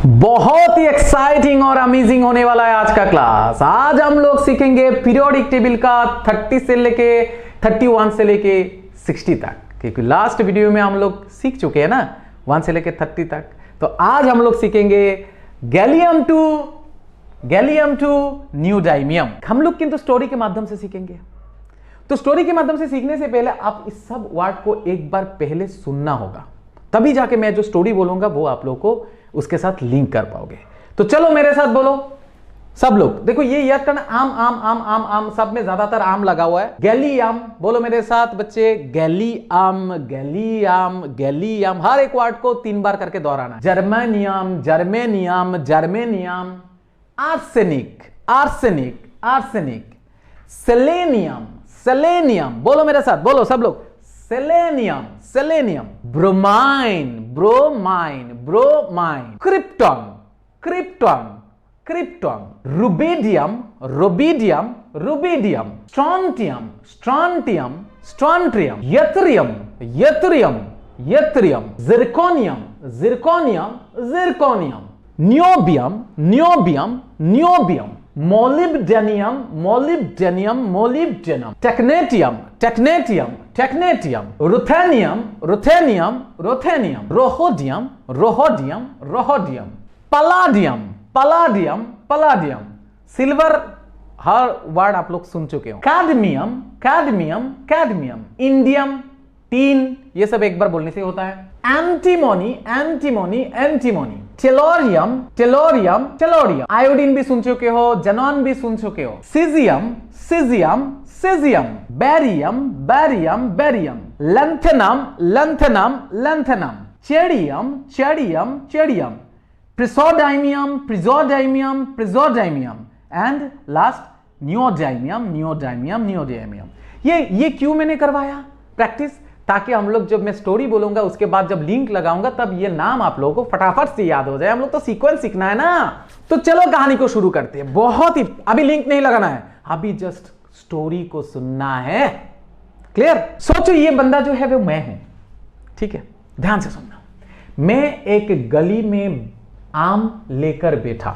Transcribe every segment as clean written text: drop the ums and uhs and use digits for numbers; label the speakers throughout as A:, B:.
A: बहुत ही एक्साइटिंग और अमेजिंग होने वाला है आज का क्लास। आज हम लोग सीखेंगे पीरियोडिक टेबल का 30 से लेके 31 से लेके 60 तक, क्योंकि लास्ट वीडियो में हम लोग सीख चुके हैं ना 1 से लेके 30 तक। तो आज हम लोग सीखेंगे गैलियम टू न्यूडाइमियम। हम लोग किंतु स्टोरी के माध्यम से सीखेंगे। तो स्टोरी के माध्यम से सीखने से पहले आप इस सब वर्ड को एक बार पहले सुनना होगा, तभी जाके मैं जो स्टोरी बोलूंगा वो आप लोगों को उसके साथ लिंक कर पाओगे। तो चलो मेरे साथ बोलो सब लोग। देखो ये याद करना, आम आम आम आम आम, सब में ज्यादातर आम लगा हुआ है। गैलियम बोलो मेरे साथ बच्चे, गैलियम गैलियम गैलियम। हर एक वर्ड को 3 बार करके दोहराना। Germanium germanium germanium. Arsenic arsenic arsenic. Selenium selenium. बोलो मेरे साथ, बोलो सब लोग, selenium selenium. Bromine bromine bromine. Krypton krypton krypton. Rubidium rubidium rubidium. Strontium strontium strontium. Yttrium yttrium yttrium. Zirconium zirconium zirconium. Niobium niobium niobium. Molybdenum molybdenum molybdenum. Technetium technetium technetium. Ruthenium ruthenium ruthenium. Rhodium rhodium rhodium. Palladium palladium palladium. Silver हर word आप लोग सुन चुके हो। Cadmium cadmium cadmium. Indium tin, ये सब एक बार बोलने से होता है। Antimony antimony antimony. Tellurium tellurium tellurium. Iodine भी सुन चुके हो, जेनॉन भी सुन चुके हो। Caesium caesium caesium. Barium barium barium. Lanthanum lanthanum lanthanum. Cerium cerium cerium. Praseodymium praseodymium praseodymium. And last neodymium neodymium neodymium. ये क्यों मैंने करवाया प्रैक्टिस, ताकि हम लोग जब मैं स्टोरी बोलूंगा उसके बाद जब लिंक लगाऊंगा तब ये नाम आप लोगों को फटाफट से याद हो जाए। हम लोग तो सीक्वेंस सीखना है ना। तो चलो कहानी को शुरू करते हैं। बहुत ही, अभी लिंक नहीं लगाना है, अभी जस्ट स्टोरी को सुनना है। क्लियर? सोचो ये बंदा जो है वो मैं हूं, ठीक है? ध्यान से सुनना। मैं एक गली में आम लेकर बैठा।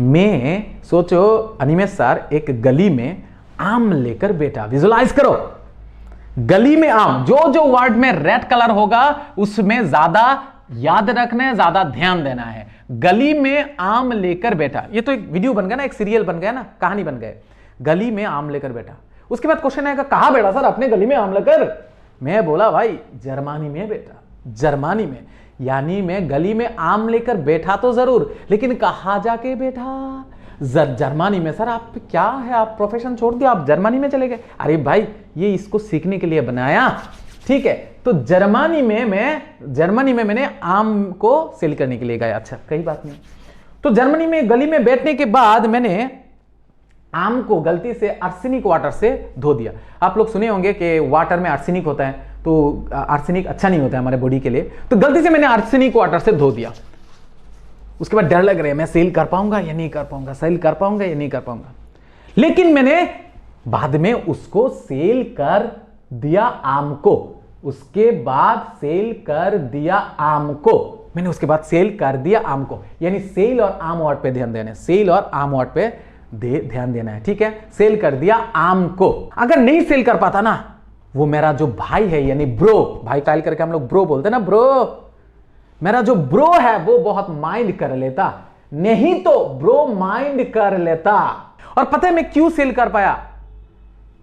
A: मैं सोचो अनिमेश सर एक गली में आम लेकर बैठा। विजुलाइज करो, गली में आम। जो जो वर्ड में रेड कलर होगा उसमें ज्यादा याद रखना है, ज्यादा ध्यान देना है। गली में आम लेकर बैठा, ये तो एक वीडियो बन गया ना, एक सीरियल बन गया ना, कहानी बन गए। गली में आम लेकर बैठा। उसके बाद क्वेश्चन आएगा कहां बैठा सर अपने गली में आम लेकर? मैं बोला भाई जर्मनी में बैठा, जर्मनी में। यानी मैं गली में आम लेकर बैठा तो जरूर, लेकिन कहां जाके बैठा? जर्मनी में। सर आप क्या है, आप प्रोफेशन छोड़ दिया, आप जर्मनी में चले गए? अरे भाई ये इसको सीखने के लिए बनाया, ठीक है? तो जर्मनी में मैंने आम को सेल करने के लिए गया। अच्छा कई बात नहीं। तो जर्मनी में गली में बैठने के बाद मैंने आम को गलती से आर्सेनिक वाटर से धो दिया। आप लोग सुने होंगे कि वाटर में आर्सेनिक होता है, तो आर्सेनिक अच्छा नहीं होता है हमारे बॉडी के लिए। तो गलती से मैंने आर्सेनिक वाटर से धो दिया। उसके बाद डर लग रहा है मैं सेल कर पाऊंगा या नहीं कर पाऊंगा, सेल कर पाऊंगा या नहीं कर पाऊंगा। लेकिन मैंने बाद में उसको सेल कर दिया आम को। उसके बाद सेल कर दिया आम को। मैंने उसके बाद सेल कर दिया आम को। यानी सेल और आम वर्ड पे ध्यान देना है, सेल और आम वर्ड पे ध्यान देना है, ठीक है? सेल कर दिया आम को। अगर नहीं सेल कर पाता ना, वो मेरा जो भाई है यानी ब्रो, भाई कायल करके हम लोग ब्रो बोलते हैं ना, ब्रो, मेरा जो ब्रो है वो बहुत माइंड कर लेता, नहीं तो ब्रो माइंड कर लेता। और पता है मैं क्यों सेल कर पाया?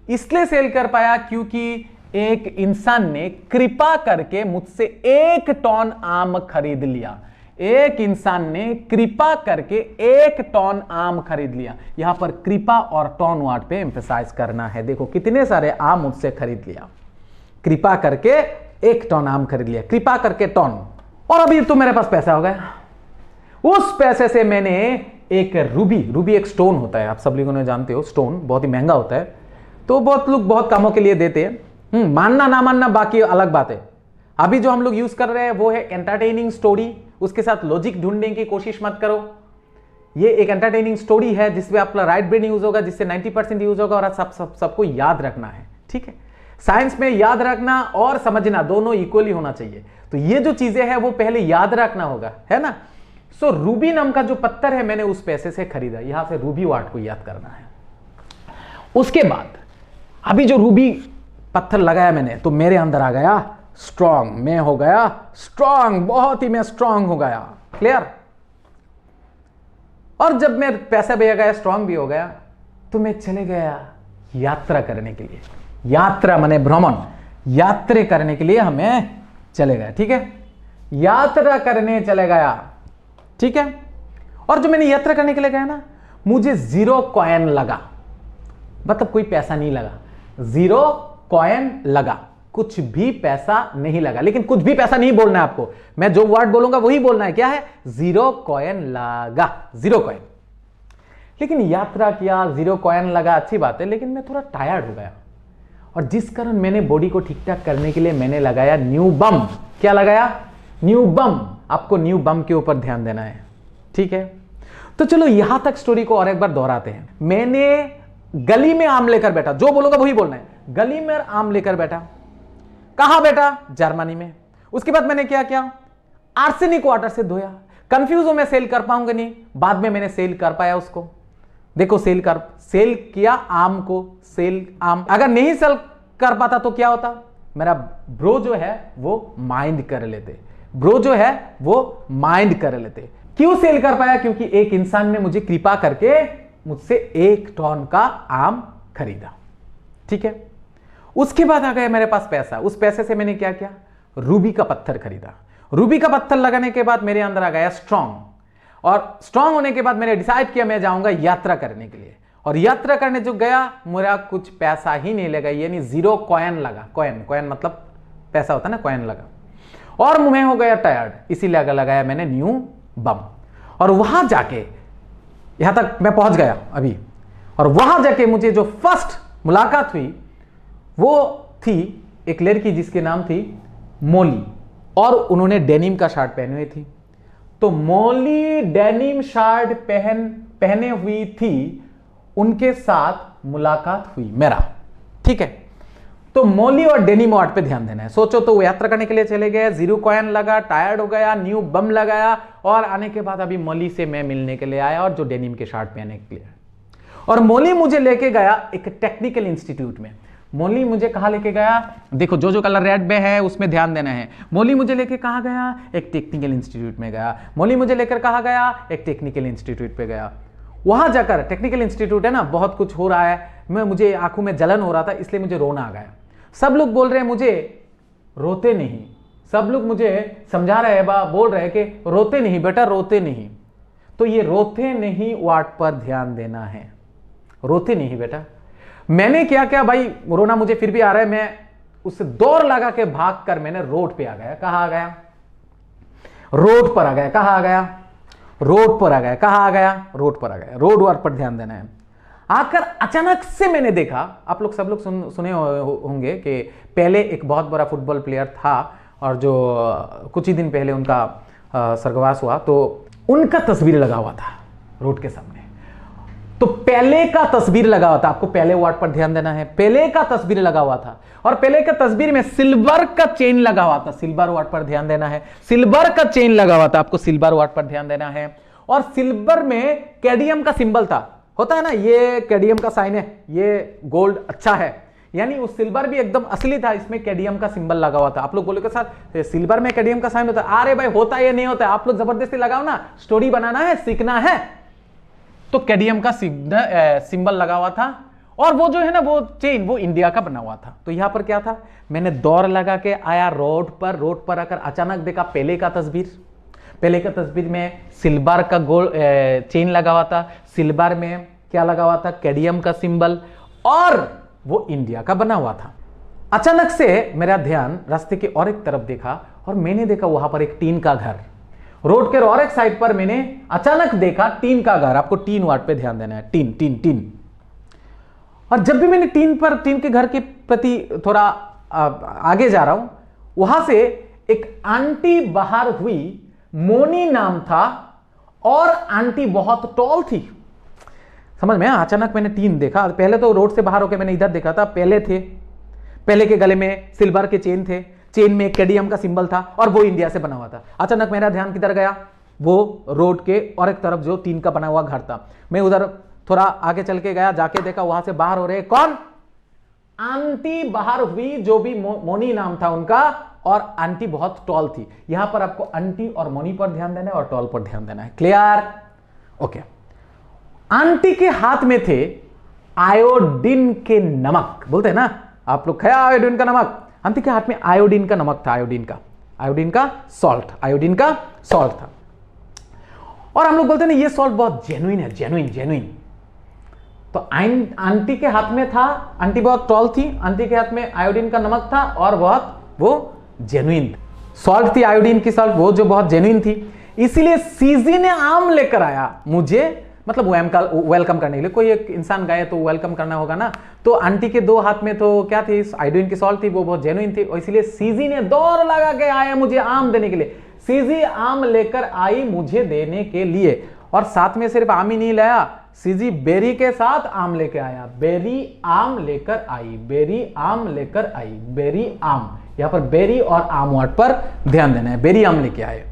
A: इसलिए सेल कर पाया क्योंकि एक इंसान ने कृपा करके मुझसे 1 टन आम खरीद लिया। एक इंसान ने कृपा करके 1 टन आम खरीद लिया। यहां पर कृपा और टन वर्ड पे एम्फसाइज करना है। देखो कितने सारे आम मुझसे खरीद लिया। कृपा करके 1 टन आम खरीद लिया, कृपा करके टन। और अभी तो मेरे पास पैसा हो गया। उस पैसे से मैंने एक रूबी एक स्टोन होता है, आप सब लोगों ने जानते हो, स्टोन बहुत ही महंगा होता है, तो बहुत लोग बहुत कामों के लिए देते हैं। मानना ना मानना बाकी अलग बात है। अभी जो हम लोग यूज कर रहे हैं वो है एंटरटेनिंग स्टोरी। उसके साथ लॉजिक ढूंढने की कोशिश मत करो। ये एक एंटरटेनिंग स्टोरी है जिसमें आपका राइट ब्रेन यूज होगा, जिससे 90% यूज होगा, और सबको याद रखना है, ठीक है? साइंस में याद रखना और समझना दोनों इक्वली होना चाहिए। तो ये जो चीजें हैं वो पहले याद रखना होगा, है ना? सो रूबी नाम का जो पत्थर है मैंने उस पैसे से खरीदा। यहां से रूबी वाट को याद करना है। उसके बाद अभी जो रूबी पत्थर लगाया मैंने तो मेरे अंदर आ गया स्ट्रांग, मैं हो गया स्ट्रांग, बहुत ही मैं स्ट्रांग हो गया। क्लियर? और जब मैं पैसा भी आ गया, स्ट्रांग भी हो गया, तो मैं चले गया यात्रा करने के लिए। यात्रा माने भ्रमण, यात्रा करने के लिए हमें चले गए। ठीक है, यात्रा करने चले गया। ठीक है, और जो मैंने यात्रा करने के लिए गया ना, मुझे 0 कॉइन लगा, मतलब कोई पैसा नहीं लगा, 0 कॉइन लगा, कुछ भी पैसा नहीं लगा। लेकिन कुछ भी पैसा नहीं बोलना है आपको, मैं जो वर्ड बोलूंगा वही बोलना है। क्या है? 0 कॉइन लगा, 0 कॉइन। लेकिन यात्रा किया, 0 कॉइन लगा, अच्छी बात है, लेकिन मैं थोड़ा टायर्ड हो गया, और जिस कारण मैंने बॉडी को ठीक ठाक करने के लिए मैंने लगाया न्यू बम। क्या लगाया? न्यू बम। आपको न्यू बम के ऊपर ध्यान देना है। ठीक है, तो चलो यहां तक स्टोरी को और एक बार दोहराते हैं। मैंने गली में आम लेकर बैठा, जो बोलूंगा वही बोलना है। गली में आम लेकर बैठा। कहां बैठा? जर्मनी में। उसके बाद मैंने क्या किया? आर्सेनिक वाटर से धोया। कंफ्यूज हूं मैं, सेल कर पाऊंगा नहीं, बाद में मैंने सेल कर पाया उसको। देखो सेल किया आम को, सेल आम। अगर नहीं सेल कर पाता तो क्या होता? मेरा ब्रो जो है वो माइंड कर लेते, ब्रो जो है वो माइंड कर लेते। क्यों सेल कर पाया? क्योंकि एक इंसान ने मुझे कृपा करके मुझसे 1 टन का आम खरीदा। ठीक है, उसके बाद आ गया मेरे पास पैसा। उस पैसे से मैंने क्या किया? रूबी का पत्थर खरीदा। रूबी का पत्थर लगाने के बाद मेरे अंदर आ गया स्ट्रांग, और स्ट्रांग होने के बाद मैंने डिसाइड किया मैं जाऊंगा यात्रा करने के लिए। और यात्रा करने जो गया, मेरा कुछ पैसा ही नहीं लगा, यानी 0 कॉइन लगा। कॉइन मतलब पैसा होता है ना, कॉइन लगा। और मैं हो गया टायर्ड, इसीलिए लगाया मैंने न्यू बम। और वहां जाके, यहां तक मैं पहुंच गया अभी, और वहां जाके मुझे जो फर्स्ट मुलाकात हुई वो थी एक लड़की जिसके नाम थी मोली, और उन्होंने डेनिम का शर्ट पहने हुई थी। तो मोली डेनिम शर्ट पहने हुई थी, उनके साथ मुलाकात हुई मेरा। ठीक है, तो मोली और डेनिम वाट पे ध्यान देना है। सोचो तो वो यात्रा करने के लिए चले गए, 0 कॉइन लगा, टायर्ड हो गया, न्यू बम लगाया, और आने के बाद अभी मोली से मैं मिलने के लिए आया, और जो डेनिम के शर्ट पहने के लिए। और मोली मुझे लेके गया एक टेक्निकल इंस्टीट्यूट में। मोली मुझे कहां लेके गया? देखो जो कलर रेड में है उसमें ध्यान देना है। मोली मुझे लेके कहां गया? एक टेक्निकल इंस्टीट्यूट में गया। मोली मुझे लेकर कहां गया? एक टेक्निकल इंस्टीट्यूट पे गया। वहां जाकर, टेक्निकल इंस्टीट्यूट है ना, बहुत कुछ हो रहा है, मुझे आंखों में जलन हो रहा था, इसलिए मुझे रोना आ गया। सब लोग बोल रहे हैं मुझे रोते नहीं, सब लोग मुझे समझा रहे हैं, बोल रहे हैं कि रोते नहीं बेटा, रोते नहीं। तो ये रोते नहीं वाट पर ध्यान देना है, रोते नहीं बेटा। मैंने क्या क्या भाई, रोना मुझे फिर भी आ रहा है, मैं उससे दौड़ लगा के भाग कर मैंने रोड पे आ गया। कहां आ गया? रोड पर आ गया। कहां आ गया? रोड पर आ गया। कहां आ गया? रोड पर आ गया। रोड वार पर ध्यान देना है। आकर अचानक से मैंने देखा, आप लोग सब लोग सुने होंगे कि पहले एक बहुत बड़ा फुटबॉल प्लेयर था, और जो कुछ ही दिन पहले उनका स्वर्गवास हुआ, तो उनका तस्वीर लगा हुआ था रोड के सामने। तो पहले का तस्वीर लगा हुआ था, आपको पहले वर्ड पर ध्यान देना है। पहले का तस्वीर लगा हुआ था, और पहले का तस्वीर में सिल्वर का चेन लगा हुआ था। सिल्वर वर्ड पर ध्यान देना है। सिल्वर का चेन लगा हुआ था, आपको सिल्वर वर्ड पर ध्यान देना है। और सिल्वर में कैडमियम का सिंबल था, होता है ना, ये कैडमियम का साइन है, ये गोल्ड अच्छा है, यानी उस सिल्वर भी एकदम असली था, इसमें कैडमियम का सिंबल लगा हुआ था। आप लोग बोलोगे सर सिल्वर में कैडमियम का साइन होता है? अरे भाई होता है या नहीं होता है, आप लोग जबरदस्ती लगाओ ना, स्टोरी बनाना है, सीखना है। तो कैडमियम का सिंबल लगा हुआ था, और वो जो है ना वो चेन, वो इंडिया का बना हुआ था। तो यहां पर क्या था, मैंने दौड़ लगा के आया रोड पर आकर अचानक देखा पहले का तस्वीर। पहले का तस्वीर में सिल्वर का गोल्ड चेन लगा हुआ था, सिल्वर में क्या लगा हुआ था? कैडमियम का सिंबल, और वो इंडिया का बना हुआ था। अचानक से मेरा ध्यान रास्ते के और एक तरफ देखा, और मैंने देखा वहां पर एक टीन का घर। रोड के और एक साइड पर मैंने अचानक देखा टीन का घर। आपको टीन वर्ड पे ध्यान देना है, टीन टीन टीन। और जब भी मैंने टीन के घर के प्रति थोड़ा आगे जा रहा हूं, वहां से एक आंटी बाहर हुई, मोनी नाम था, और आंटी बहुत टॉल थी। समझ में? अचानक मैंने टीन देखा। पहले तो रोड से बाहर होकर मैंने इधर देखा था, पहले के गले में सिल्वर के चेन थे, चेन में कैडमियम का सिंबल था, और वो इंडिया से बना हुआ था। अचानक मेरा ध्यान किधर गया? वो रोड के और एक तरफ जो टीन का बना हुआ घर था। मैं उधर थोड़ा आगे चल के गया, जाके देखा वहां से बाहर हो रहे कौन, आंटी बाहर हुई, जो भी मोनी नाम था उनका, और आंटी बहुत टॉल थी। यहां पर आपको आंटी और मोनी पर ध्यान देना है और टॉल पर ध्यान देना है। क्लियर? ओके। आंटी के हाथ में थे आयोडीन के नमक, बोलते हैं ना आप लोग, खाया आयोडीन का नमक। आंटी के हाथ में आयोडीन का नमक था, आयोडीन का सॉल्ट था। और हम लोग बोलते हैं ना ये सॉल्ट बहुत जेन्युइन है, जेन्युइन। तो आंटी के हाथ में था, आंटी बहुत टॉल थी, आंटी के हाथ में आयोडीन का नमक था और बहुत वो जेन्युइन सॉल्ट थी, आयोडीन की सॉल्ट, वो जो बहुत जेन्युइन थी। इसीलिए सीजी ने आम लेकर आया मुझे, मतलब वेलकम करने के लिए। कोई एक इंसान गए तो वेलकम करना होगा ना, तो आंटी के दो हाथ में तो क्या थी, आयोडीन की सॉल्ट थी, वो बहुत जेन्युइन थी, और इसलिए सीजी ने दौड़ लगा के आया मुझे आम देने के लिए। सीजी आम लेकर आई मुझे देने के लिए, और साथ में सिर्फ आम ही नहीं लाया, सीजी बेरी के साथ आम लेके आया। बेरी आम लेकर आई, बेरी आम, यहां पर बेरी और आम वर्ड पर ध्यान देना है। बेरी आम लेके आए,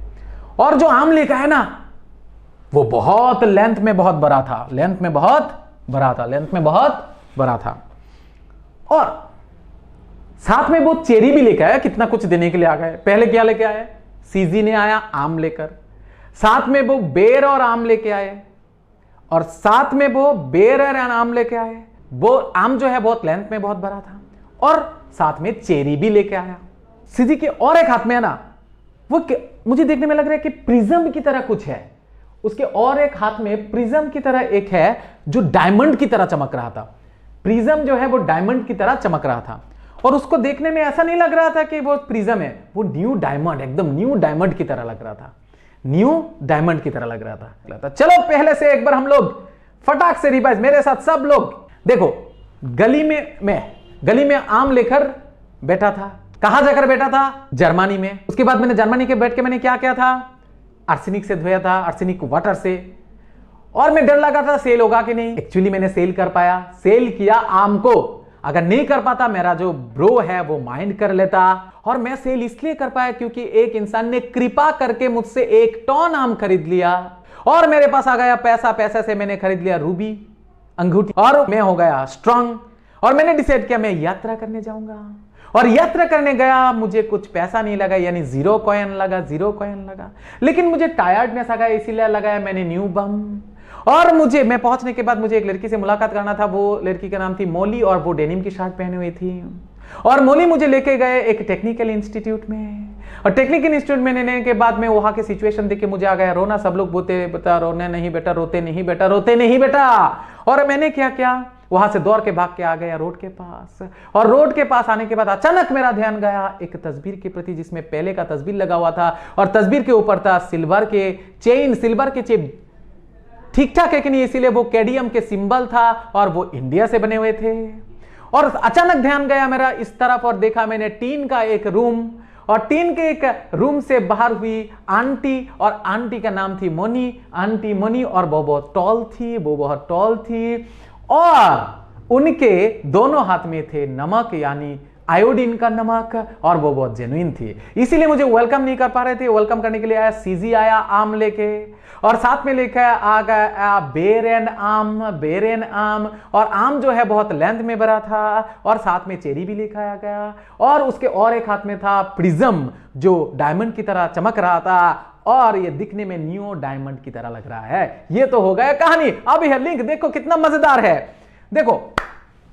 A: और जो आम लेके आए ना वो बहुत लेंथ में बहुत बड़ा था, और साथ में वो चेरी भी लेके आया, कितना कुछ देने के लिए आ गए। पहले क्या लेके आए, सीजी ने आया आम लेकर, साथ में वो बेर और आम लेके आए, और साथ में वो बेर और आम लेके आए। वो आम जो है बहुत लेंथ में बहुत बड़ा था, और साथ में चेरी भी लेके आया। सीजी के और एक हाथ में है ना, वो मुझे देखने में लग रहा है कि प्रिज्म की तरह कुछ है। उसके और एक हाथ में प्रिज्म की तरह एक है जो डायमंड की तरह चमक रहा था। प्रिज्म जो है वो डायमंड की तरह चमक रहा था, और उसको देखने में ऐसा नहीं लग रहा था कि वो प्रिज्म है, वो न्यू डायमंड, एकदम न्यू डायमंड की तरह लग रहा था। चलो पहले से एक बार हम लोग फटाक से रिवाइज, मेरे साथ सब लोग देखो। गली में आम लेकर बैठा था। कहां जाकर बैठा था? जर्मनी में। उसके बाद मैंने जर्मनी के बैठ के मैंने क्या किया था, आर्सेनिक से धोया था, आर्सेनिक वाटर से, और मैं डर लगा था सेल होगा कि नहीं। एक्चुअली मैंने सेल कर पाया, सेल किया आम को। अगर नहीं कर पाता मेरा जो ब्रो है वो माइंड कर लेता। और मैं सेल इसलिए कर पाया क्योंकि एक इंसान ने कृपा करके मुझसे 1 टन आम खरीद लिया, और मेरे पास आ गया पैसा। पैसे से मैंने खरीद लिया रूबी अंगूठी, और मैं हो गया स्ट्रांग। और मैंने डिसाइड किया मैं यात्रा करने जाऊंगा, और यात्रा करने गया। मुझे कुछ पैसा नहीं लगा, यानी 0 कॉइन लगा, लेकिन मुझे टायर्डनेस आ गया, इसीलिए लगाया मैंने न्यू बम। और मैं पहुंचने के बाद मुझे एक लड़की से मुलाकात करना था। वो लड़की का नाम थी मोली, और वो डेनिम की शर्ट पहनी हुई थी। और मोली मुझे लेके गए एक टेक्निकल इंस्टीट्यूट में, और टेक्निकल इंस्टीट्यूट में लेने के बाद में वहां की सिचुएशन देख के मुझे आ गया रोना। सब लोग बोलते बेटा रोने नहीं बेटा, रोते नहीं बेटा। और मैंने क्या किया, वहां से दौड़ के भाग के आ गया रोड के पास। और रोड के पास आने के बाद अचानक मेरा ध्यान गया एक तस्वीर के प्रति, जिसमें पहले का तस्वीर लगा हुआ था, और तस्वीर के ऊपर था सिल्वर के चेन। ठीक ठाक है कि नहीं, इसीलिए वो केडियम के सिंबल था, और वो इंडिया से बने हुए थे। और अचानक ध्यान गया मेरा इस तरफ, और देखा मैंने टीन का एक रूम, और टीन के एक रूम से बाहर हुई आंटी, और आंटी का नाम थी आंटी मोनी, और वो बहुत टॉल थी, और उनके दोनों हाथ में थे नमक, यानी आयोडीन का नमक, और वो बहुत जेन्युइन थी। इसीलिए मुझे वेलकम नहीं कर पा रहे थे। वेलकम करने के लिए आया सीजी, आया आम लेके, और साथ में लेकर आ गया बेरेन आम, और आम जो है बहुत लेंथ में भरा था, और साथ में चेरी भी लेकर आया गया, और उसके और एक हाथ में था प्रिज्म जो डायमंड की तरह चमक रहा था, और ये दिखने में न्यू डायमंड की तरह लग रहा है। ये तो हो गया कहानी। अब यह लिंक देखो कितना मजेदार है। देखो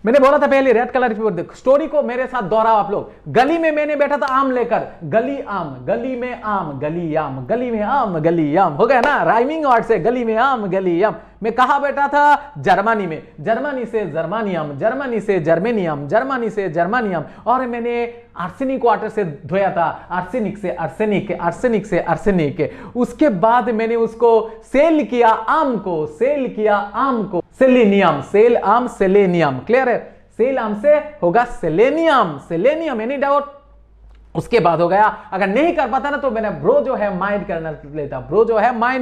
A: मैंने बोला था पहले रेड कलर की, देखो स्टोरी को मेरे साथ दोहराओ आप लोग। गली में मैंने बैठा था आम लेकर, गली में आम, गली में आम, गली आम, हो गया ना राइमिंग वर्ड से, गली में आम गली आम। मैं कहा बैठा था? जर्मनी में। जर्मनी से जर्मानियम, जर्मनी से जर्मेनियम, जर्मनी से जर्मानियम। और मैंने आर्सेनिक वाटर से धोया था, आर्सेनिक से आर्सेनिक, आर्सेनिक से आर्सेनिक। उसके बाद मैंने उसको सेल किया आम को, सेलेनियम, सेल आम सेलेनियम। क्लियर है? सेल आम से होगा सेलेनियम, एनी डाउट? उसके बाद हो गया, अगर नहीं कर पाता ना तो मैंने ब्रो जो है माइंड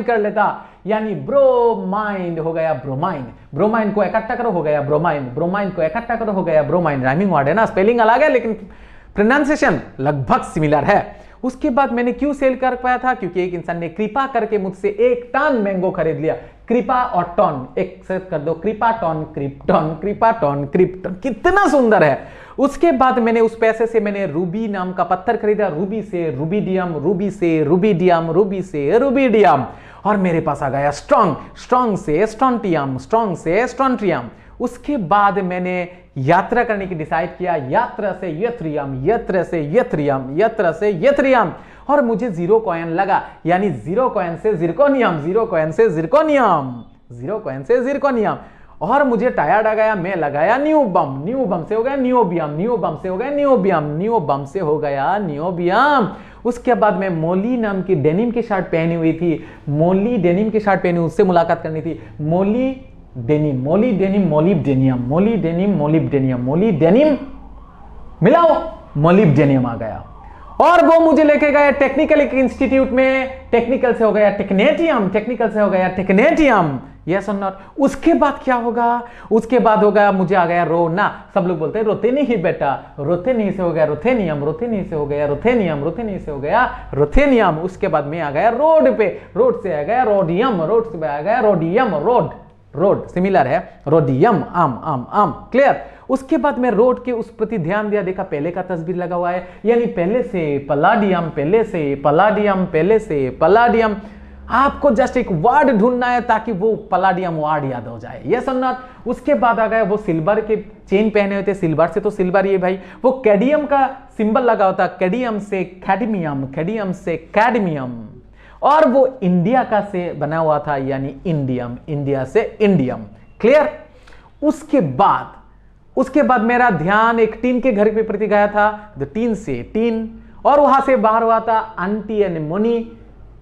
A: कर लेता, यानी ब्रोमाइंड हो गया ब्रोमाइन। ब्रोमाइन को इकट्ठा करो हो गया ब्रोमाइन को इकट्ठा करो हो गया ब्रोमाइन। राइमिंग वर्ड है ना, स्पेलिंग अलग है लेकिन प्रोनाउंसिएशन लगभग सिमिलर है। उसके बाद मैंने क्यों सेल कर पाया था, क्योंकि एक इंसान ने कृपा करके मुझसे 1 टन मैंगो खरीद लिया। कृपा और टन एक साथ कर दो, कृपा टन क्रिप्टन, कृपा टन क्रिप्टन, कितना सुंदर है। उसके बाद मैंने उस पैसे से मैंने रूबी नाम का पत्थर खरीदा, रूबी से रूबीडियम, रूबी से रूबीडियम, रूबी से रूबीडियम, और मेरे पास आ गया स्ट्रॉन्ग, स्ट्रॉन्ग से स्ट्रॉन्टियम, स्ट्रॉन्ग से स्ट्रॉन्टियम। उसके बाद मैंने यात्रा करने की डिसाइड किया, यात्रा से यथ्रियम, यत्र से यथ्रियम, यत्र से यथ्रियम, और मुझे 0 कॉइन लगा, यानी 0 कॉइन से जिरकोनियम, 0 कॉइन से जिरकोनियम, 0 कॉइन से जिरकोनियम। और मुझे टायर्ड आ गया, मैं लगाया न्यू बम, न्यू बम से हो गया नियोबियम, न्यू बम से हो गया नियोबियम, न्यू बम से हो गया नियोबियम। उसके बाद मैं मोली नाम की डेनिम की शर्ट पहनी हुई थी, मोली डेनिम की शर्ट पहनी, उससे मुलाकात करनी थी। मोली डेनिम, मोली डेनिम, मोलिब्डेनियम, मोली डेनिम, मोलिब्डेनियम, मोली डेनिम मिलाओ, मोलिब्डेनियम आ गया। और वो मुझे लेके गए टेक्निकल इंस्टीट्यूट में, टेक्निकल से हो गया टेक्नेटियम, टेक्निकल से हो गया टेक्नेटियम, यस और नॉट। उसके बाद क्या होगा, उसके बाद होगा मुझे आ गया रोना, सब लोग बोलते हैं रोते नहीं बेटा, रोते नहीं से हो गया रोथेनियम, रोते नहीं से हो गया रोथेनियम, रोते नहीं से हो गया रोथेनियम। उसके बाद में आ गया रोड पे, रोड से आ गया रोडियम, रोड से आ गया रोडियम, रोड, रोड सिमिलर है रोडियम, आम आम आम, क्लियर। उसके बाद मैं रोड के उस प्रति ध्यान दिया, देखा पहले का तस्वीर लगा हुआ है, यानी पहले से पलाडियम, पहले से पलाडियम, पहले से पलाडियम। आपको जस्ट एक वर्ड ढूंढना है ताकि वो पलाडियम वर्ड याद हो जाए, यस और नॉट। उसके बाद आ गया वो सिल्वर के चेन पहने हुए थे, सिल्वर से तो सिल्वर ये भाई, वो कैडियम का सिंबल लगा होता, कैडियम से कैडमियम, कैडियम से कैडमियम, और वो इंडिया का से बना हुआ था, यानी इंडियम, इंडिया से इंडियम, क्लियर। उसके बाद मेरा ध्यान एक टीन के घर के प्रति गया था, द टीन से टीन, और वहां से बाहर हुआ था आंटी एंड मोनी,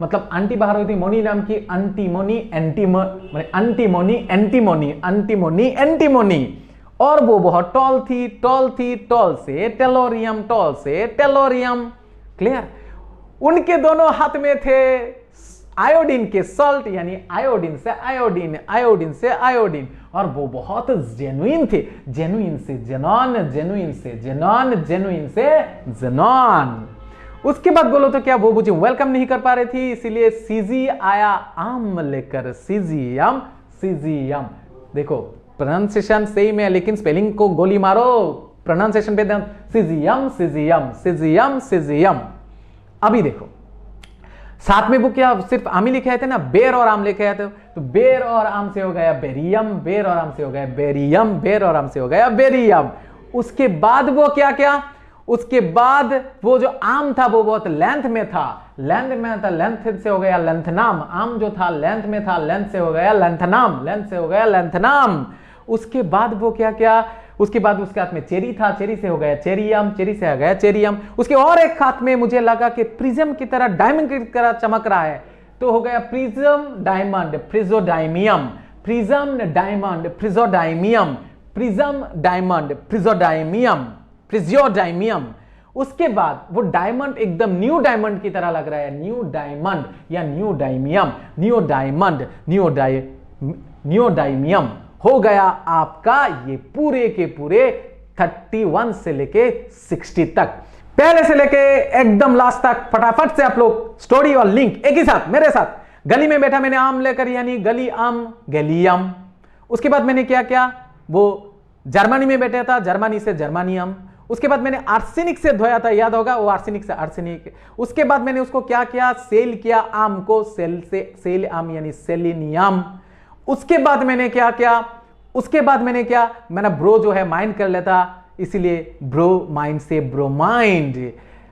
A: मतलब आंटी बाहर हुई थी मोनी नाम की, अंटीमोनी अंटीमोनी एंटीमोनी, अंटीमोनी एंटीमोनी, और वो बहुत टॉल थी, टॉल थी, टॉल से टेलोरियम, टॉल से टेलोरियम, क्लियर। उनके दोनों हाथ में थे आयोडीन के सॉल्ट, यानी आयोडीन से आयोडीन, आयोडीन से आयोडीन, और वो बहुत जेनुइन थे, जेनुइन से जेनॉन, जेनुइन से जेनॉन, जेनुइन से जेनॉन। उसके बाद बोलो तो क्या वो मुझे वेलकम नहीं कर पा रही थी, इसीलिए सीजी आया आम लेकर, सीजियम, सीजियम। देखो प्रोनाउंसिएशन सेम है लेकिन स्पेलिंग को गोली मारो, प्रोनाउंसिएशन पे ध्यान, सीजियम, सीजियम, सीजियम, सीजियम। अभी देखो साथ में वो क्या सिर्फ आम ही लिखे आए थे ना, बेर और आम लिखे आए थे, तो बेर और आम से हो गया बेरियम, बेर और आम से हो गया बेरियम, बेर और आम से हो गया बेरियम। उसके बाद वो क्या क्या, उसके बाद वो जो आम था वो बहुत लेंथ में था, लेंथ में था, लेंथ से हो गया लेंथनाम, आम जो था लेंथ में था, लेंथ से हो गया लेंथनाम, लेंथ से हो गया लेंथनाम। उसके बाद वो क्या क्या, उसके बाद उसके हाथ में चेरी था, चेरी से हो गया चेरियम, चेरी से आ गया चेरियम। उसके और एक हाथ में मुझे लगा कि प्रिज्म की तरह, डायमंड की तरह चमक रहा है, तो हो गया prism diamond, praseodymium, prism diamond, praseodymium, prism diamond, praseodymium, praseodymium. उसके बाद वो डायमंड एकदम न्यू डायमंड की तरह लग रहा है, न्यू डायमंड या न्यू डायमियम, न्यू डायमंड, न्यू डायमियम हो गया आपका ये पूरे के पूरे 31 से लेके 60 तक, पहले से लेके एकदम लास्ट तक। फटाफट से आप लोग स्टोरी और लिंक एक ही साथ मेरे साथ। गली में बैठा मैंने आम लेकर, यानी गली आम, गैलियम। उसके बाद मैंने क्या किया, वो जर्मनी में बैठा था, जर्मनी से जर्मानियम। उसके बाद मैंने आर्सेनिक से धोया था, याद होगा, वो आर्सेनिक से आर्सेनिक। उसके बाद मैंने उसको क्या किया, सेल किया आम को, सेल से सेल आम यानी सेलिनियम। उसके बाद मैंने क्या किया, उसके बाद मैंने क्या, मैंने ब्रो जो है माइंड कर लेता, इसीलिए ब्रो माइंड से ब्रोमाइंड,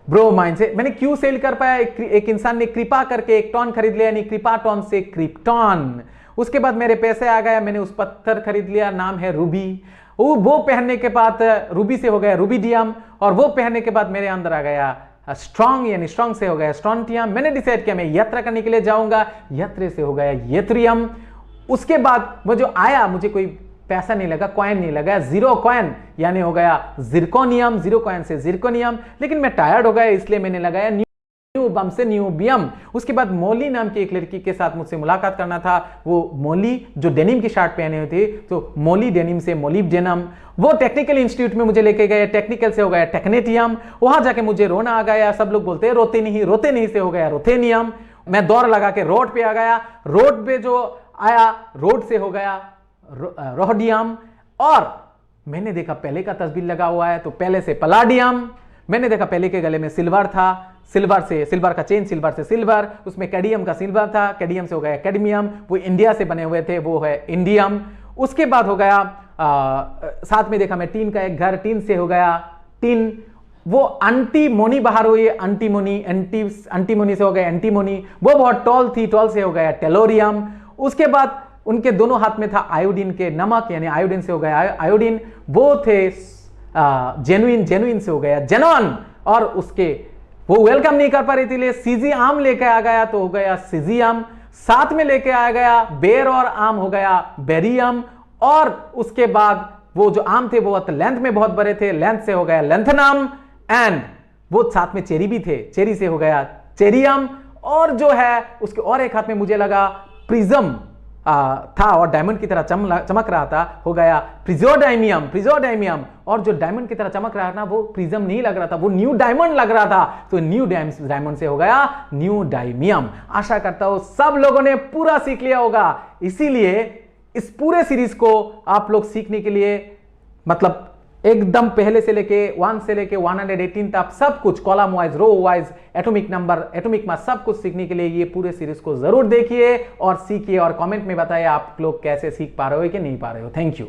A: ब्रोमाइंड से मैंने क्यों सेल कर पाया, एक इंसान ने कृपा करके 1 टन खरीद लिया, यानी कृपा टन से क्रिप्टॉन। उसके बाद मेरे पैसे आ गए, मैंने उस पत्थर खरीद लिया, नाम है रूबी। वो पहनने के बाद रूबी से हो गया रूबीडियम, और वो पहनने के बाद मेरे अंदर आ गया स्ट्रॉन्ग, यानी स्ट्रॉन्ग से हो गया स्ट्रॉन्टियम। मैंने डिसाइड किया मैं यात्रा करने के लिए जाऊंगा, यात्रे से हो गया येत्रियम। उसके बाद वो जो आया, मुझे कोई पैसा नहीं लगा, कॉइन नहीं लगा, 0 कॉइन, यानी हो गया जिरकोनियम, 0 कॉइन से जिरकोनियम। लेकिन मैं टायर्ड हो गया इसलिए मैंने लगाया न्यूबम से न्यूबियम। उसके बाद मोली नाम की एक लड़की के साथ मुझसे मुलाकात करना था। वो मोली जो डेनिम की शर्ट पहने हुए थे, तो मोली डेनिम से मोलिब्डेनम। वो टेक्निकल इंस्टीट्यूट में मुझे लेके गए, टेक्निकल से हो गया टेक्नेटियम। वहां जाके मुझे रोना आ गया। सब लोग बोलते हैं रोते नहीं से हो गया रोथेनियम। मैं दौड़ लगा के रोड पे आ गया। रोड पे जो आया, रोड से हो गया रोहडियम। और मैंने देखा पहले का तस्वीर लगा हुआ है, तो पहले से पलाडियम। मैंने देखा पहले के गले में सिल्वर था, सिल्वर का चेन, सिल्वर से सिल्वर, उसमें कैडियम का सिल्वर था, कैडियम से हो गया कैडमियम। वो इंडिया से बने हुए थे, वो है इंडियम। उसके बाद हो गया साथ में देखा मैं टीन का एक घर, टीन से हो गया टीन। वो अंटीमोनी बाहर हुई, अंटीमोनी से हो गया एंटीमोनी। वो बहुत टॉल थी, टॉल से हो गया टेलोरियम। उसके बाद उनके दोनों हाथ में था आयोडीन के नमक, यानी आयोडीन से हो गया आयोडीन। वो थे जेनुइन से हो गया जेनॉन। और उसके वो वेलकम नहीं कर पा रही थी, इसलिए सीजी आम लेके आ गया, तो हो गया सीजियम। साथ में लेके आ गया बेर और आम, हो गया बेरियम। और उसके बाद वो जो आम थे वो लेंथ में बहुत बड़े थे, लेंथ से हो गया लेंथनम। एंड वो साथ में चेरी भी थे, चेरी से हो गया चेरियम। और जो है उसके और एक हाथ में मुझे लगा प्रिज्म था और डायमंड की तरह चमक रहा था, हो गया प्रिजोडाइमियम। और जो डायमंड की तरह चमक रहा था ना, वो प्रिज्म नहीं लग रहा था, वो न्यू डायमंड लग रहा था, तो न्यू डायमंड से हो गया न्यू डायमियम। आशा करता हूं सब लोगों ने पूरा सीख लिया होगा। इसीलिए इस पूरे सीरीज को आप लोग सीखने के लिए, मतलब एकदम पहले से लेके 1 से लेके 118 तक सब कुछ, column wise, row wise, atomic number, atomic mass, सब कुछ सीखने के लिए ये पूरे सीरीज को जरूर देखिए और सीखिए और कमेंट में बताइए आप लोग कैसे सीख पा रहे हो कि नहीं पा रहे हो। Thank you.